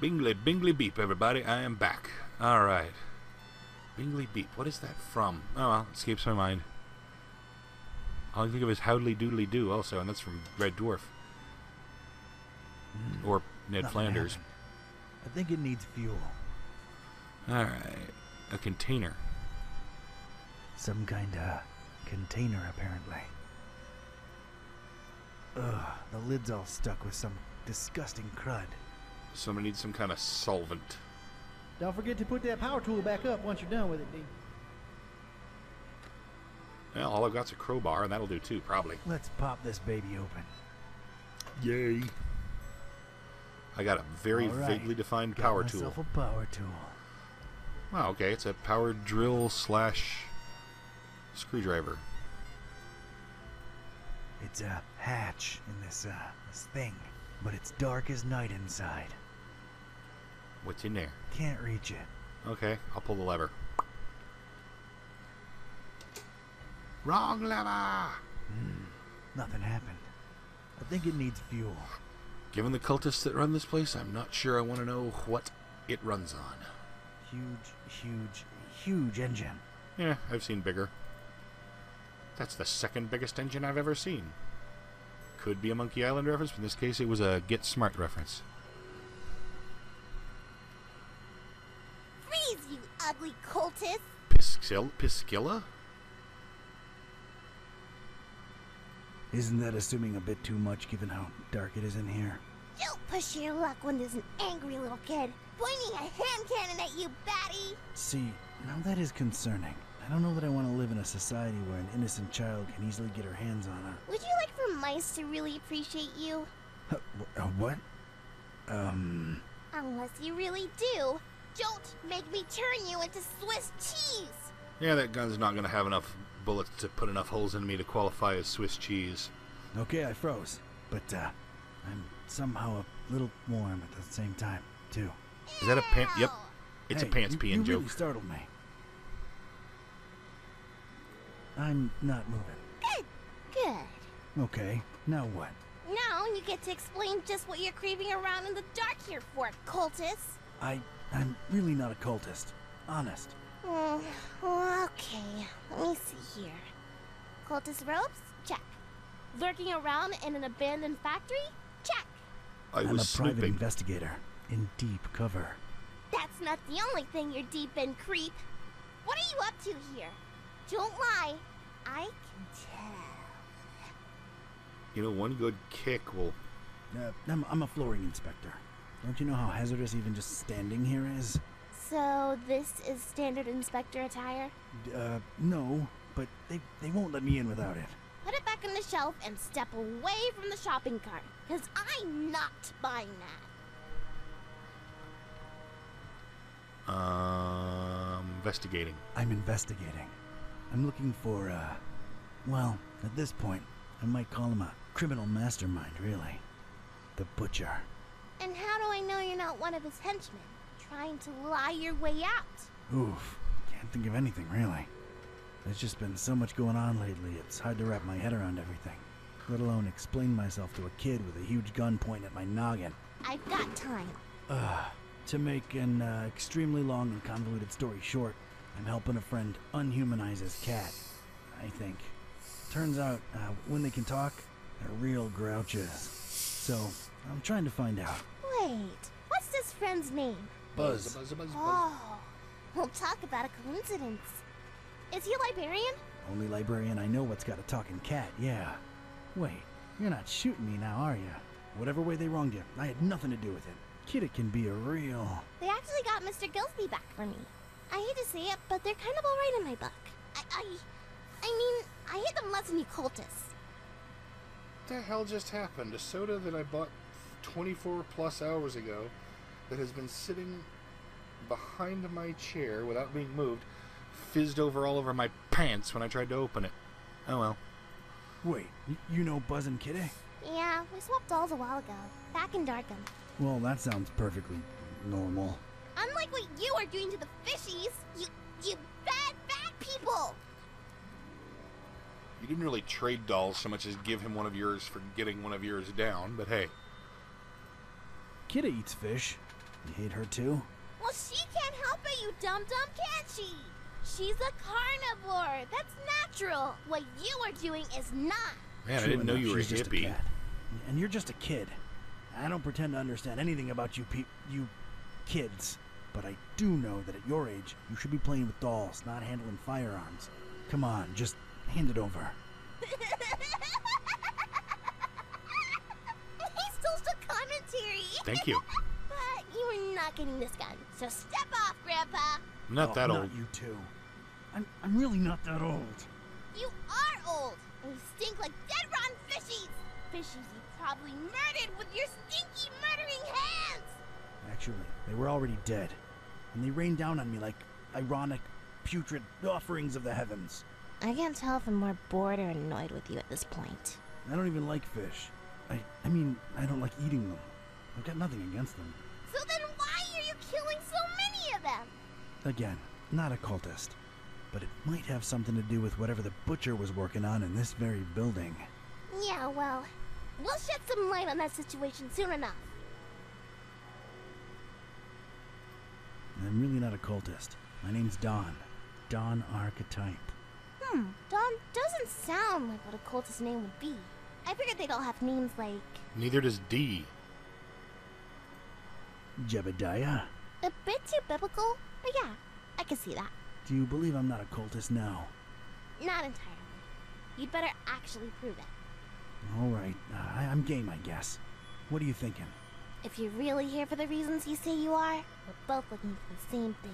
Bingley, Bingley Beep, everybody. I am back. Alright. Bingley Beep. What is that from? Oh, well, it escapes my mind. All I think of is Howdly Doodly Doo also, and that's from Red Dwarf. Or Ned Flanders. Happened. I think it needs fuel. Alright. A container. Some kind of container, apparently. Ugh, the lid's all stuck with some disgusting crud. Somebody needs some kind of solvent. Don't forget to put that power tool back up once you're done with it, D. Well, all I've got's a crowbar, and that'll do too, probably. Let's pop this baby open. Yay. I got a very All right. vaguely defined Got power tool. myself a power tool. Wow, okay, it's a power drill slash screwdriver. It's a hatch in this thing, but it's dark as night inside. What's in there? Can't reach it. Okay, I'll pull the lever. Wrong lever! Nothing happened. I think it needs fuel. Given the cultists that run this place, I'm not sure I want to know what it runs on. Huge engine. Yeah, I've seen bigger. That's the second biggest engine I've ever seen. Could be a Monkey Island reference, but in this case it was a Get Smart reference. Freeze, you ugly cultist! Piscilla? Isn't that assuming a bit too much given how dark it is in here? Don't push your luck when there's an angry little kid pointing a hand cannon at you, batty! See, now that is concerning. I don't know that I want to live in a society where an innocent child can easily get her hands on her. Would you like for mice to really appreciate you? What? Unless you really do. Don't make me turn you into Swiss cheese! Yeah, that gun's not going to have enough bullets to put enough holes in me to qualify as Swiss cheese. Okay, I froze, but I'm somehow a little warm at the same time, too. Is that a pant? Yep. It's Hey, a pants peeing you joke. really startled me. I'm not moving. Good, good. Okay, now what? Now you get to explain just what you're creeping around in the dark here for, cultist. I'm really not a cultist. Honest. Okay, let me see here. Cultist robes? Check. Lurking around in an abandoned factory? Check. I I'm was a private snooping. investigator in deep cover. That's not the only thing you're deep in, creep. What are you up to here? Don't lie. I can tell. You know, one good kick will... I'm a flooring inspector. Don't you know how hazardous even just standing here is? So this is standard inspector attire? No, but they won't let me in without it. Put it back on the shelf and step away from the shopping cart, because I'm not buying that. Investigating. I'm investigating. I'm looking for, well, at this point, I might call him a criminal mastermind, really. The Butcher. And how do I know you're not one of his henchmen, trying to lie your way out? Oof, can't think of anything, really. There's just been so much going on lately, it's hard to wrap my head around everything. Let alone explain myself to a kid with a huge gun pointing at my noggin. I've got time. To make an extremely long and convoluted story short, I'm helping a friend unhumanize his cat, I think. Turns out, when they can talk, they're real grouches. So, I'm trying to find out. Wait, what's this friend's name? Buzz. Oh, we'll talk about a coincidence. Is he a librarian? Only librarian I know what's got a talking cat, yeah. Wait, you're not shooting me now, are you? Whatever way they wronged you, I had nothing to do with it. Kid, it can be a real... They actually got Mr. Gillespie back for me. I hate to say it, but they're kind of alright in my book. I mean, I hate them less than you cultists. What the hell just happened? A soda that I bought 24 plus hours ago that has been sitting behind my chair without being moved fizzed over all over my pants when I tried to open it. Oh well. Wait, you know Buzz and Kitty? Yeah, we swapped dolls a while ago, back in Darkham. Well, that sounds perfectly normal. Unlike what you are doing to the fishies, you bad people! You didn't really trade dolls so much as give him one of yours for getting one of yours down, but hey. Kitty eats fish. You hate her too? Well, she can't help it, you dum-dum, can she? She's a carnivore. That's natural. What you are doing is not. Man, I True didn't know enough, you were a she's just hippie. cat. And you're just a kid. I don't pretend to understand anything about you kids. But I do know that at your age, you should be playing with dolls, not handling firearms. Come on, just hand it over. He stole the commentary. Thank you. But you are not getting this gun, so step off, Grandpa. I'm not that old. Not you two. I'm really not that old. You are old, and you stink like dead rotten fishies. Fishies you probably murdered with your stinky murdering hands. Actually, they were already dead. And they rained down on me like ironic, putrid offerings of the heavens. I can't tell if I'm more bored or annoyed with you at this point. I don't even like fish. I mean, I don't like eating them. I've got nothing against them. So then why are you killing so many of them? Again, not a cultist. But it might have something to do with whatever the butcher was working on in this very building. Yeah, well, we'll shed some light on that situation soon enough. I'm really not a cultist. My name's Don. Don Archetype. Don doesn't sound like what a cultist name would be. I figured they'd all have names like... Neither does D. Jebediah? a bit too biblical, but yeah, I can see that. Do you believe I'm not a cultist now? Not entirely. You'd better actually prove it. All right, I'm game, I guess. What are you thinking? If you're really here for the reasons you say you are, we're both looking for the same thing.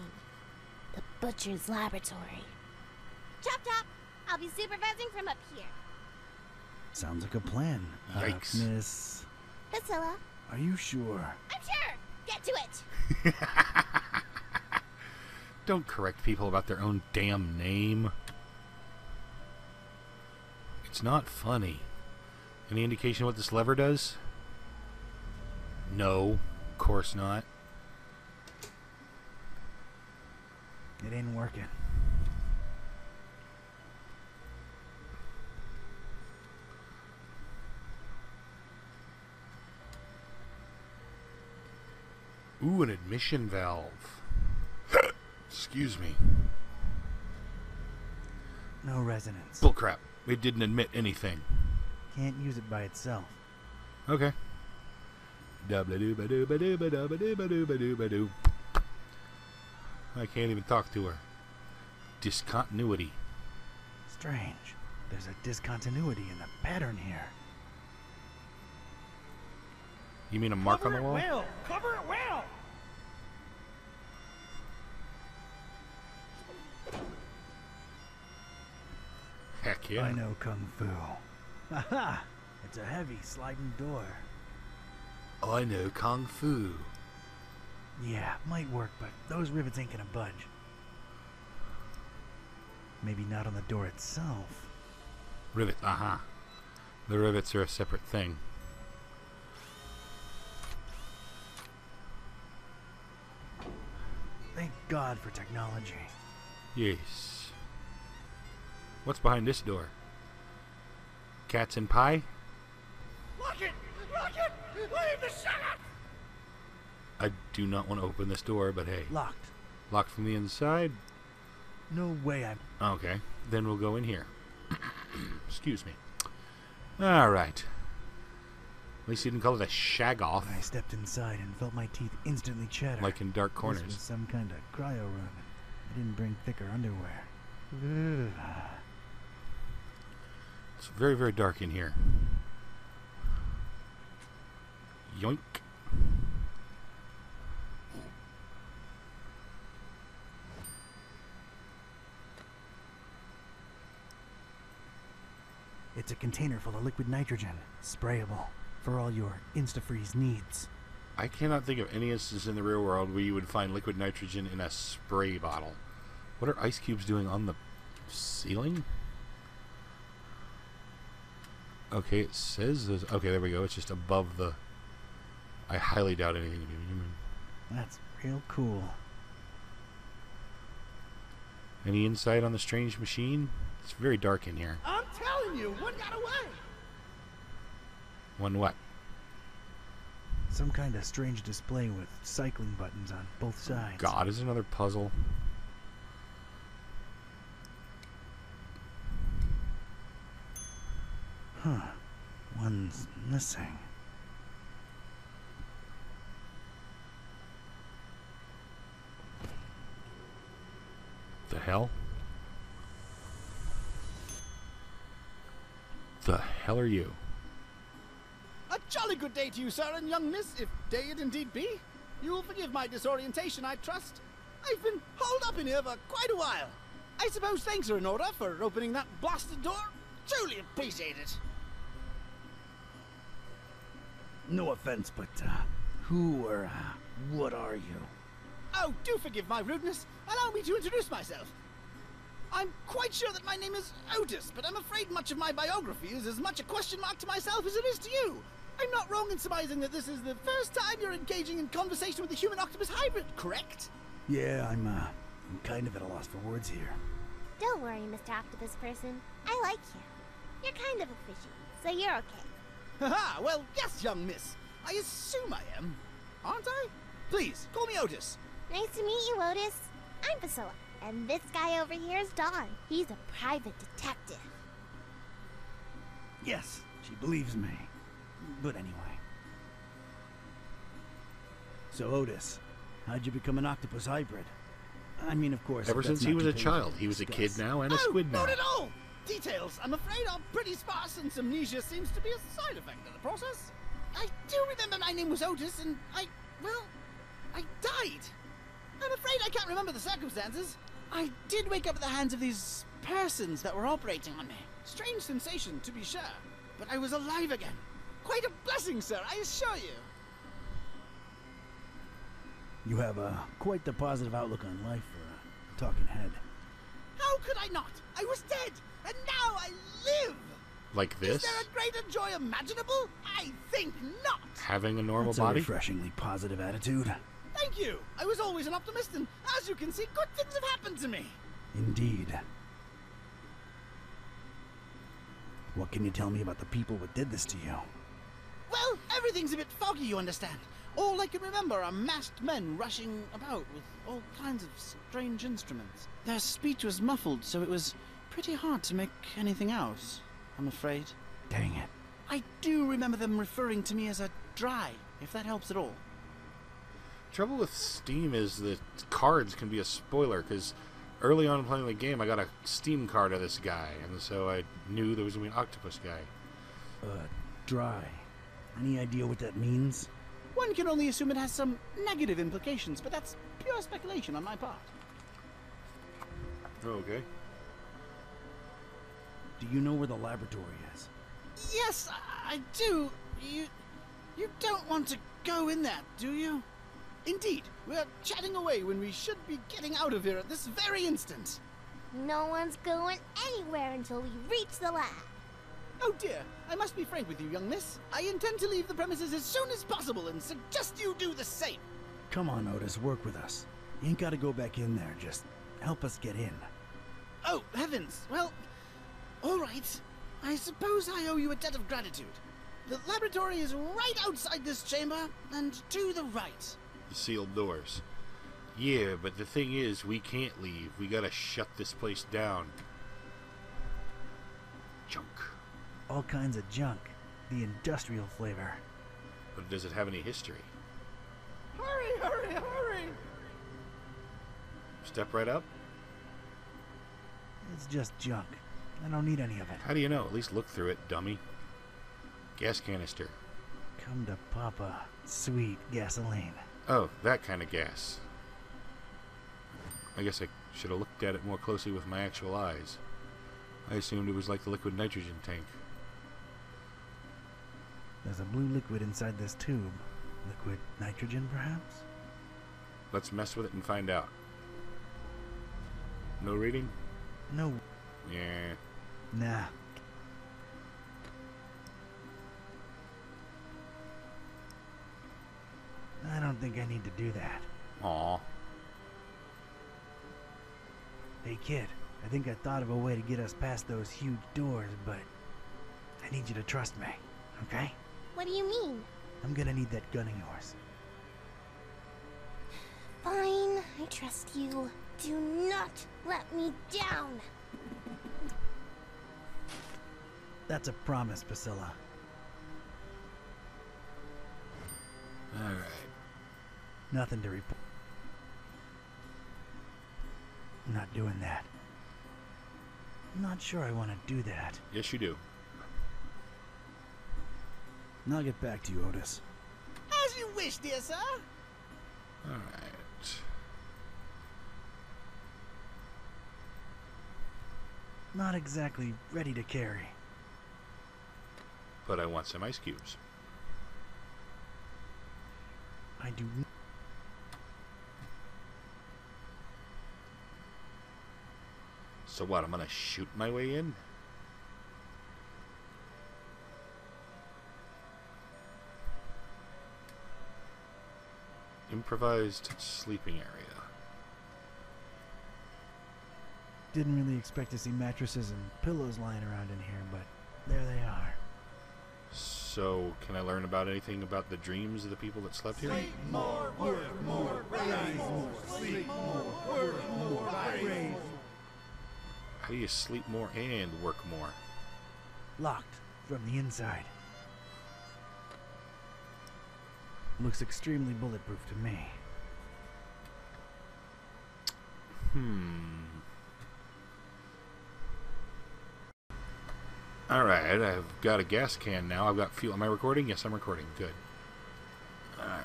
The Butcher's Laboratory. Chop chop! I'll be supervising from up here. Sounds like a plan. Yikes. Miss... Priscilla. Are you sure? I'm sure! Get to it! Don't correct people about their own damn name. It's not funny. Any indication what this lever does? No, of course not. It ain't working. Ooh, an admission valve. Excuse me. No resonance. Bullcrap. It didn't admit anything. Can't use it by itself. Okay. Doo-ba-doo-ba-doo-ba-doo-ba-doo-ba-doo-ba-doo-ba-doo. I can't even talk to her. Discontinuity. Strange. There's a discontinuity in the pattern here. You mean a mark on the wall? Well, cover it well. Heck yeah. I know Kung Fu. Aha! It's a heavy sliding door. I know Kung Fu. Yeah, might work, but those rivets ain't gonna budge. Maybe not on the door itself. Rivets, aha. The rivets are a separate thing. Thank God for technology. Yes. What's behind this door? Cats and pie? Lock it! Lock it! Leave the shop! I do not want to open this door, but hey. Locked. Locked from the inside? No way I'm... Okay, then we'll go in here. Excuse me. Alright. At least you didn't call it a shag-off, I stepped inside and felt my teeth instantly chatter. like in Dark This Corners. was some kind of cryo room. I didn't bring thicker underwear. Ugh. It's very, very dark in here. Yoink. It's a container full of liquid nitrogen, sprayable, for all your Instafreeze needs. I cannot think of any instance in the real world where you would find liquid nitrogen in a spray bottle. What are ice cubes doing on the ceiling? Okay, it says there's... Okay, there we go. It's just above the... I highly doubt anything to be human. That's real cool. Any insight on the strange machine? It's very dark in here. I'm telling you, one got away. One what? Some kind of strange display with cycling buttons on both sides. God, is another puzzle. Huh. One's missing. The hell? The hell are you? A jolly good day to you, sir and young miss, if day it indeed be. You will forgive my disorientation, I trust. I've been holed up in here for quite a while. I suppose thanks are in order for opening that blasted door. Truly appreciate it. No offense, but, who or, what are you? Oh, do forgive my rudeness. Allow me to introduce myself. I'm quite sure that my name is Otis, but I'm afraid much of my biography is as much a question mark to myself as it is to you. I'm not wrong in surmising that this is the first time you're engaging in conversation with a human-octopus hybrid, correct? Yeah, I'm kind of at a loss for words here. Don't worry, Mr. Octopus Person. I like you. You're kind of a fishy, so you're okay. Haha, well, yes, young miss. I assume I am. Aren't I? Please, call me Otis. Nice to meet you, Otis. I'm Priscilla, and this guy over here is Dawn. He's a private detective. Yes, she believes me. But anyway. So, Otis, how'd you become an octopus hybrid? I mean, of course... Ever since he was a child. He was a kid now and a squid now. Not at all! Details, I'm afraid, are pretty sparse, and amnesia seems to be a side effect of the process. I do remember my name was Otis, and I died. I'm afraid I can't remember the circumstances. I did wake up at the hands of these persons that were operating on me. Strange sensation, to be sure, but I was alive again. Quite a blessing, sir, I assure you. You have quite the positive outlook on life for a talking head. How could I not? I was dead, and now I live! Like this? Is there a greater joy imaginable? I think not! Having a normal That's body? a refreshingly positive attitude. Thank you! I was always an optimist, and as you can see, good things have happened to me. Indeed. What can you tell me about the people that did this to you? Well, everything's a bit foggy, you understand. All I can remember are masked men rushing about with all kinds of strange instruments. Their speech was muffled, so it was pretty hard to make anything out, I'm afraid. Dang it. I do remember them referring to me as a dry, if that helps at all. Trouble with Steam is that cards can be a spoiler, because early on playing the game, I got a Steam card of this guy, and so I knew there was going to be an octopus guy. Dry. Any idea what that means? One can only assume it has some negative implications, but that's pure speculation on my part. Oh, okay. Do you know where the laboratory is? Yes, I do. You don't want to go in there, do you? Indeed, we're chatting away when we should be getting out of here at this very instant. No one's going anywhere until we reach the lab. Oh dear, I must be frank with you, young miss. I intend to leave the premises as soon as possible and suggest you do the same. Come on, Otis, work with us. You ain't gotta go back in there, just help us get in. Oh, heavens. Well, all right. I suppose I owe you a debt of gratitude. The laboratory is right outside this chamber and to the right. The sealed doors. Yeah, but the thing is, we can't leave. We gotta shut this place down. Junk. All kinds of junk. The industrial flavor. But does it have any history? Hurry, hurry, hurry! Step right up? It's just junk. I don't need any of it. How do you know? At least look through it, dummy. Gas canister. Come to Papa. Sweet gasoline. Oh, that kind of gas. I guess I should have looked at it more closely with my actual eyes. I assumed it was like the liquid nitrogen tank. There's a blue liquid inside this tube. Liquid nitrogen, perhaps? Let's mess with it and find out. No reading? No. Yeah. Nah. I don't think I need to do that. Aw. Hey kid, I think I thought of a way to get us past those huge doors, but I need you to trust me, okay? What do you mean? I'm gonna need that gun of yours. Fine, I trust you. Do not let me down. That's a promise, Priscilla. Alright. Nothing to report. I'm not doing that. I'm not sure I want to do that. Yes, you do. And I'll get back to you, Otis. As you wish, dear sir. Alright. Not exactly ready to carry. But I want some ice cubes. I do. So what, I'm gonna shoot my way in? Improvised sleeping area. Didn't really expect to see mattresses and pillows lying around in here, but there they are. So, can I learn about anything about the dreams of the people that slept here? Sleep more, work more, raise more. Sleep more, work more, raise more. How do you sleep more and work more? Locked from the inside. Looks extremely bulletproof to me. Alright, I've got a gas can now. I've got fuel. Am I recording? Yes, I'm recording. Good. Alright.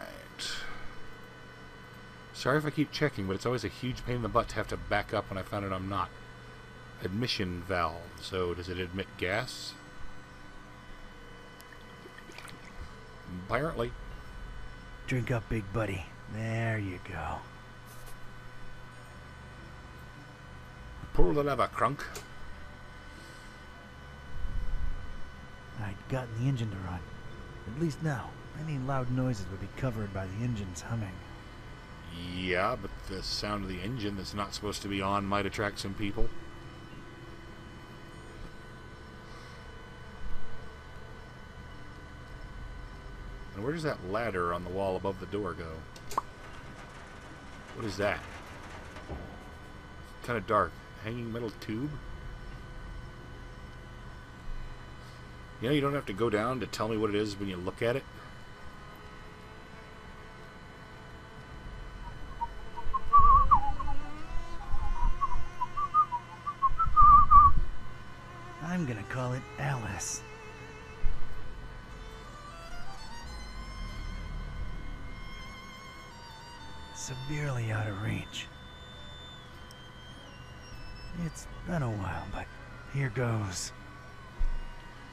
Sorry if I keep checking, but it's always a huge pain in the butt to have to back up when I found out I'm not. Admission valve. So, does it admit gas? Apparently. Drink up, big buddy. There you go. Pull the lever, crunk. I'd gotten the engine to run. At least now, any loud noises would be covered by the engine's humming. Yeah, but the sound of the engine that's not supposed to be on might attract some people. And where does that ladder on the wall above the door go? What is that? Kind of dark. Hanging metal tube? You know, you don't have to go down to tell me what it is when you look at it. I'm gonna call it Alice. Severely out of reach. It's been a while, but here goes.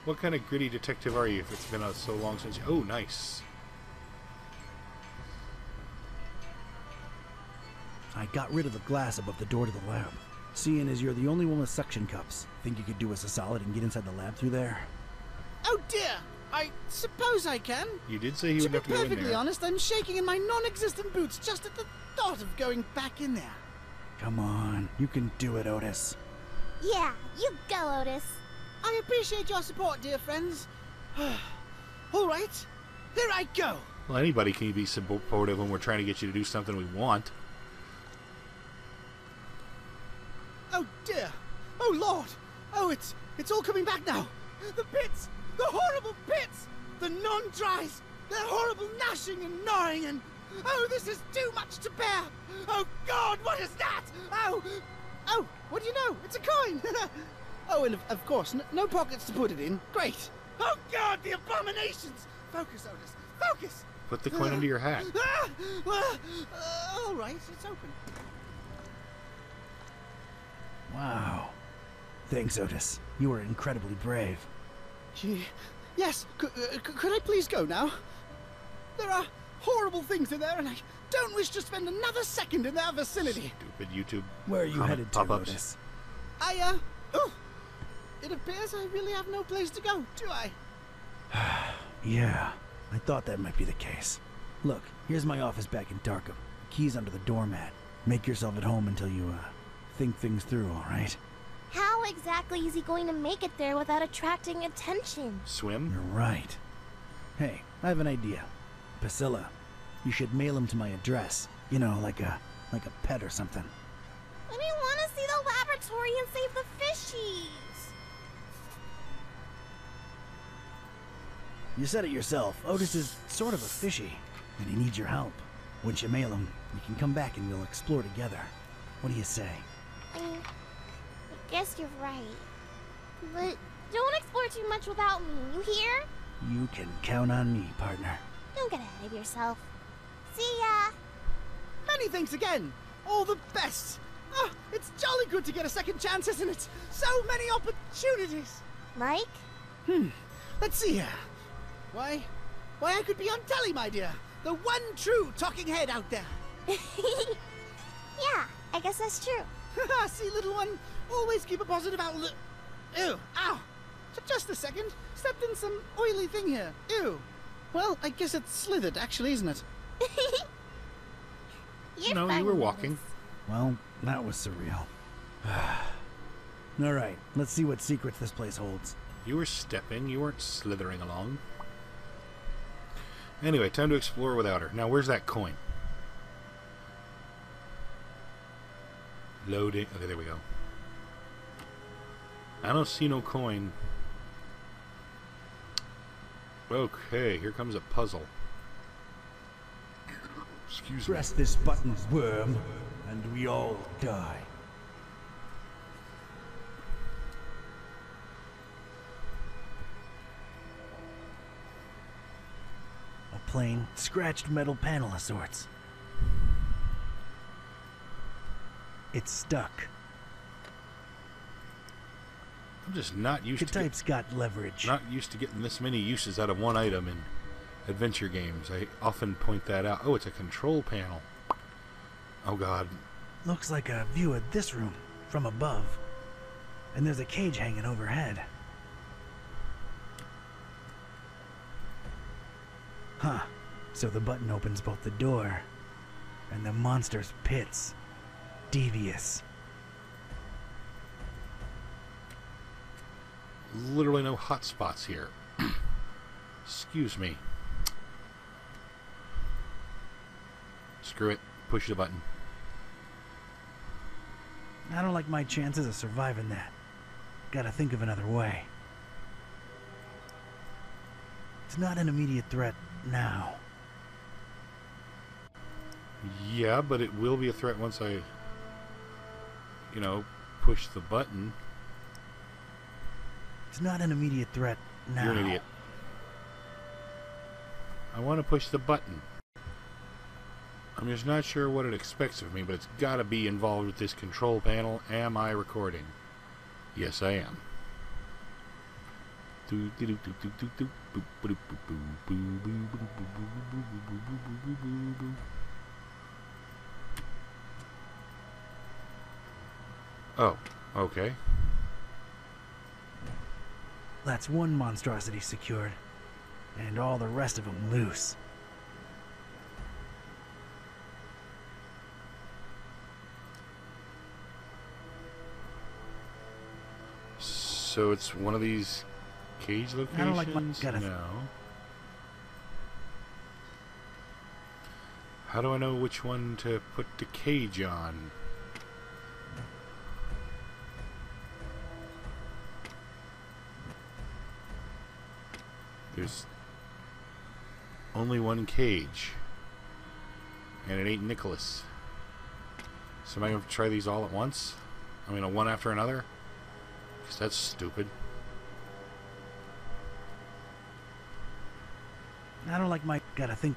What kind of gritty detective are you if it's been so long since you... Oh, nice. I got rid of the glass above the door to the lab. Seeing as you're the only one with suction cups, think you could do us a solid and get inside the lab through there? Oh dear! I suppose I can. You did say you To would be have to go in perfectly there. honest, I'm shaking in my non-existent boots just at the thought of going back in there. Come on, you can do it, Otis. Yeah, you go, Otis. I appreciate your support, dear friends. All right, here I go. Well, anybody can be supportive when we're trying to get you to do something we want. Oh dear! Oh Lord! Oh, it's all coming back now. The pits, the horrible pits, the non-dries, their horrible gnashing and gnawing, and oh, this is too much to bear. Oh God, what is that? Oh, what do you know? It's a coin. Oh, and of course, no pockets to put it in. Great. Oh God, the abominations! Focus, Otis. Focus. Put the coin under your hat. All right, it's open. Wow. Thanks, Otis. You were incredibly brave. Yes, could I please go now? There are horrible things in there, and I don't wish to spend another second in their vicinity. Stupid YouTube. Where are you comment headed to, pop-ups. Otis? It appears I really have no place to go, do I? Yeah, I thought that might be the case. Look, here's my office back in Darkham. Keys under the doormat. Make yourself at home until you, think things through, alright? How exactly is he going to make it there without attracting attention? Swim? You're right. Hey, I have an idea. Priscilla, you should mail him to my address. You know, like a pet or something. I didn't want to see the laboratory and save the fishies. You said it yourself. Otis is sort of a fishy, and he needs your help. Once you mail him, we can come back and we'll explore together. What do you say? I guess you're right. But don't explore too much without me, you hear? You can count on me, partner. Don't get ahead of yourself. See ya! Many thanks again. All the best. Ah, it's jolly good to get a second chance, isn't it? So many opportunities. Mike? Let's see here. Why, I could be on telly, my dear. The one true talking head out there. Yeah, I guess that's true. See, little one, always keep a positive outlook. Ew, ow. Just a second. Stepped in some oily thing here. Ew. Well, I guess it's slithered, actually, isn't it? No, you were walking. Well, that was surreal. All right, let's see what secrets this place holds. You were stepping, you weren't slithering along. Anyway, time to explore without her. Now, where's that coin? Loading. Okay, there we go. I don't see no coin. Okay, here comes a puzzle. Excuse me. Press this button, worm, and we all die. A plain, scratched metal panel of sorts. It's stuck. I'm just not used to Type's got leverage. not used to getting this many uses out of one item in adventure games. I often point that out. Oh, it's a control panel. Oh god. Looks like a view of this room from above. And there's a cage hanging overhead. Huh. So the button opens both the door and the monster's pits. Devious. Literally no hot spots here. Excuse me. Screw it. Push the button. I don't like my chances of surviving that. Gotta think of another way. It's not an immediate threat now. Yeah, but it will be a threat once I, you know, push the button. It's not an immediate threat now. You're an idiot. I want to push the button. I'm just not sure what it expects of me, but it's got to be involved with this control panel. Am I recording? Yes, I am. Oh, okay. That's one monstrosity secured, and all the rest of them loose. So it's one of these cage locations? I don't like my No. How do I know which one to put the cage on? There's only one cage, and it ain't Nicholas. So am I going to try these all at once? I mean, one after another? Because that's stupid. I don't like my... Gotta think...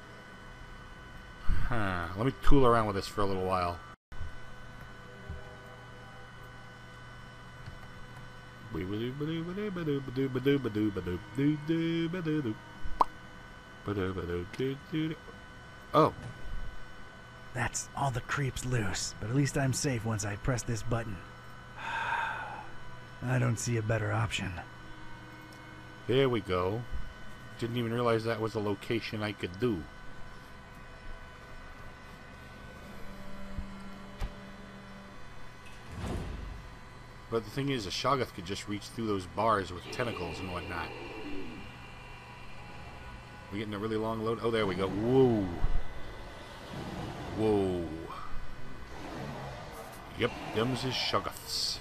Huh. Let me tool around with this for a little while. Oh. That's all the creeps loose, but at least I'm safe once I press this button. I don't see a better option. There we go. Didn't even realize that was a location I could do. But the thing is, a Shoggoth could just reach through those bars with tentacles and whatnot. We getting a really long load? Oh, there we go. Whoa. Whoa. Yep, them's his shoggoths.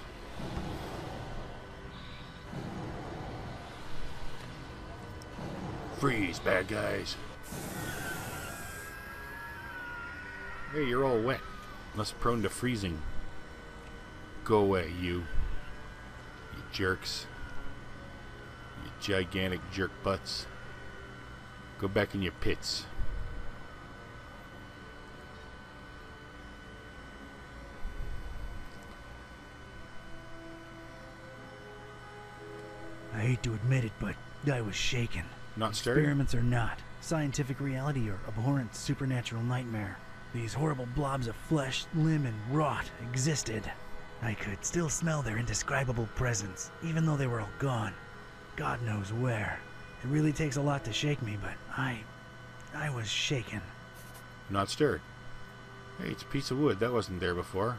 Freeze, bad guys. Hey, you're all wet. Must prone to freezing. Go away, you. You jerks. You gigantic jerk butts. Go back in your pits. I hate to admit it, but I was shaken. Not stirred? Experiments or not, scientific reality or abhorrent supernatural nightmare, these horrible blobs of flesh, limb, and rot existed. I could still smell their indescribable presence, even though they were all gone. God knows where. It really takes a lot to shake me, but I was shaken. Not stirred. Hey, it's a piece of wood. That wasn't there before.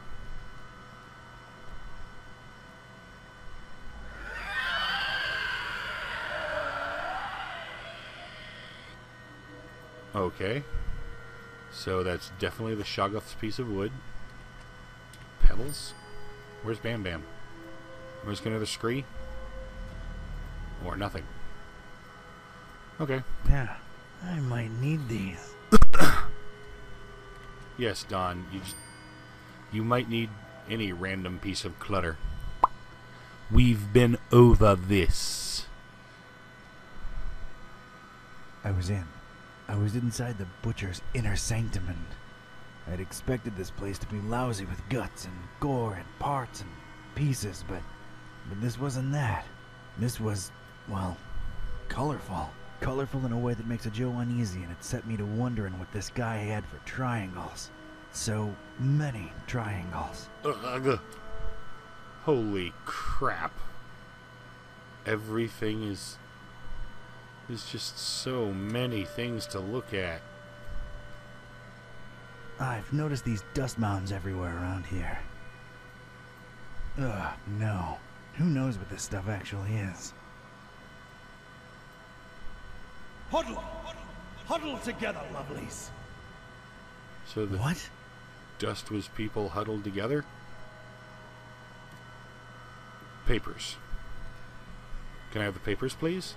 Okay. So that's definitely the Shoggoth's piece of wood. Pebbles? Where's Bam Bam? Where's another scree? Or nothing. Okay. Yeah, I might need these. Yes, Don. You might need any random piece of clutter. We've been over this. I was inside the butcher's inner sanctum, and I'd expected this place to be lousy with guts and gore and parts and pieces, but this wasn't that. This was, well, colorful. Colorful in a way that makes a Joe uneasy, and it set me to wondering what this guy had for triangles. So many triangles. Ugh. Holy crap. Everything is... There's just so many things to look at. I've noticed these dust mounds everywhere around here. Ugh, no. Who knows what this stuff actually is? Huddle! Huddle together, lovelies! So the What? dust was people huddled together? Papers. Can I have the papers, please?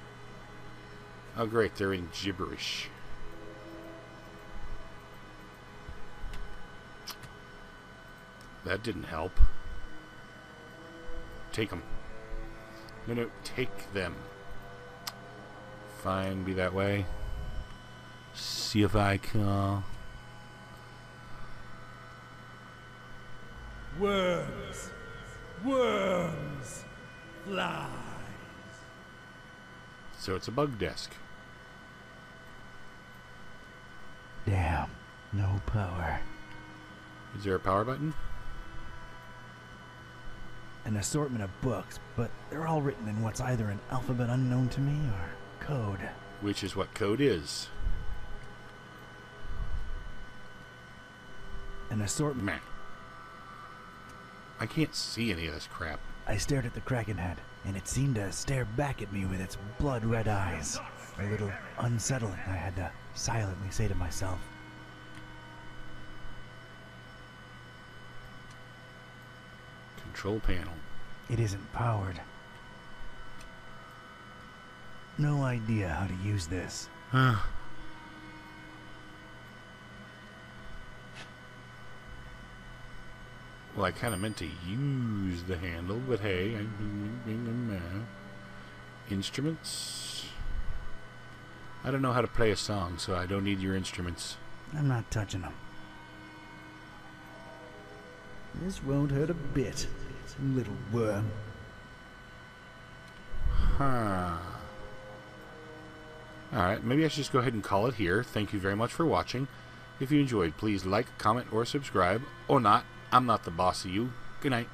Oh, great. They're in gibberish. That didn't help. Take them. No, take them. Fine, be that way. See if I can. Worms! Worms! Flies! So it's a bug desk. Damn, no power. Is there a power button? An assortment of books, but they're all written in what's either an alphabet unknown to me or code. Which is what code is. An assortment. Man. I can't see any of this crap. I stared at the Kraken head, and it seemed to stare back at me with its blood-red eyes. A little unsettling, I had to silently say to myself. Control panel. It isn't powered. No idea how to use this. Well, I kind of meant to use the handle, but hey, instruments. I don't know how to play a song, so I don't need your instruments. I'm not touching them. This won't hurt a bit, little worm. Huh. Alright, maybe I should just go ahead and call it here. Thank you very much for watching. If you enjoyed, please like, comment, or subscribe. Or not. I'm not the boss of you. Good night.